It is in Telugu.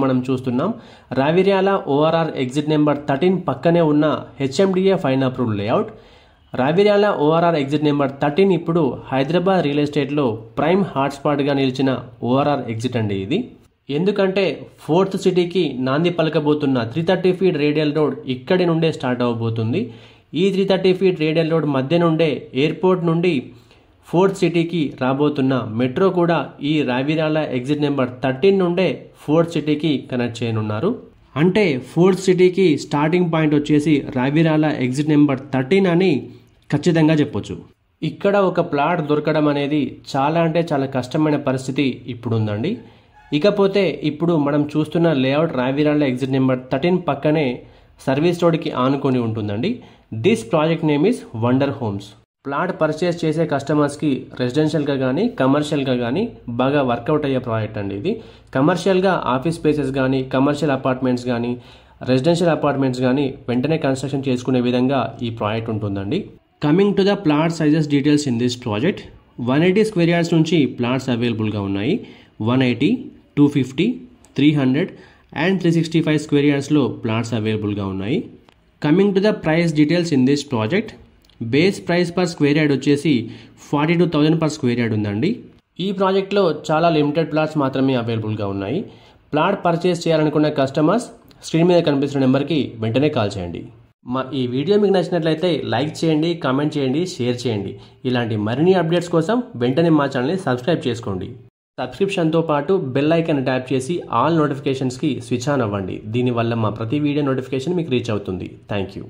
మనం చూస్తున్నాం రావిర్యాల ఓఆర్ఆర్ ఎగ్జిట్ నెంబర్ 13 పక్కనే ఉన్న HMDA fine approved layout. Raviryal ORR exit number 13 ఇప్పుడు హైదరాబాద్ రియల్ ఎస్టేట్లో ప్రైమ్ హాట్స్పాట్గా నిలిచిన ఓఆర్ఆర్ ఎగ్జిట్ అండి ఇది. ఎందుకంటే ఫోర్త్ సిటీకి నాంది పలకబోతున్న 330 ఫీట్ రేడియల్ రోడ్ ఇక్కడి నుండే స్టార్ట్ అవబోతుంది. ఈ 330 ఫీట్ రేడియల్ రోడ్ మధ్య నుండే ఎయిర్పోర్ట్ నుండి ఫోర్త్ సిటీకి రాబోతున్న మెట్రో కూడా ఈ రావిర్యాల ఎగ్జిట్ నెంబర్ 13 నుండే ఫోర్త్ సిటీకి కనెక్ట్ చేయనున్నారు. అంటే ఫోర్త్ సిటీకి స్టార్టింగ్ పాయింట్ వచ్చేసి రావిర్యాల ఎగ్జిట్ నెంబర్ 13 అని ఖచ్చితంగా చెప్పొచ్చు. ఇక్కడ ఒక ప్లాట్ దొరకడం అనేది చాలా అంటే చాలా కష్టమైన పరిస్థితి ఇప్పుడు ఉందండి. ఇకపోతే ఇప్పుడు మనం చూస్తున్న లేఅవుట్ రావిర్యాల ఎగ్జిట్ నెంబర్ 13 పక్కనే సర్వీస్ రోడ్కి ఆనుకొని ఉంటుందండి. This project name is wonder homes. Plot purchase చేసే కస్టమర్స్కి రెసిడెన్షియల్గా కానీ కమర్షియల్గా కానీ బాగా వర్కౌట్ అయ్యే ప్రాజెక్ట్ అండి ఇది. కమర్షియల్గా ఆఫీస్ స్పేసెస్ కానీ కమర్షియల్ అపార్ట్మెంట్స్ కానీ రెసిడెన్షియల్ అపార్ట్మెంట్స్ కానీ వెంటనే కన్స్ట్రక్షన్ చేసుకునే విధంగా ఈ ప్రాజెక్ట్ ఉంటుందండి. Coming to the plot sizes details in this project, 180 square yards నుంచి ప్లాట్స్ అవైలబుల్గా ఉన్నాయి. 180, 250, 300 అండ్ 365 స్క్వేర్ యార్డ్స్లో ప్లాట్స్ అవైలబుల్గా ఉన్నాయి. Coming to the price details in this project, base price per square yard వచ్చేసి 42,000 పర్ స్క్వేర్ యార్డ్ ఉందండి. ఈ ప్రాజెక్ట్లో చాలా లిమిటెడ్ ప్లాట్స్ మాత్రమే అవైలబుల్గా ఉన్నాయి. ప్లాట్ పర్చేస్ చేయాలనుకున్న కస్టమర్స్ స్క్రీన్ మీద కనిపిస్తున్న నెంబర్కి వెంటనే కాల్ చేయండి. మా ఈ వీడియో మీకు నచ్చినట్లయితే లైక్ చేయండి, కామెంట్ చేయండి, షేర్ చేయండి. ఇలాంటి మరిన్ని అప్డేట్స్ కోసం వెంటనే మా ఛానల్ని సబ్స్క్రైబ్ చేసుకోండి. సబ్స్క్రిప్షన్తో పాటు బెల్ ఐకాన్ ట్యాప్ చేసి ఆల్ నోటిఫికేషన్స్కి స్విచ్ ఆన్ అవ్వండి. దీనివల్ల మా ప్రతి వీడియో నోటిఫికేషన్ మీకు రీచ్ అవుతుంది. Thank you.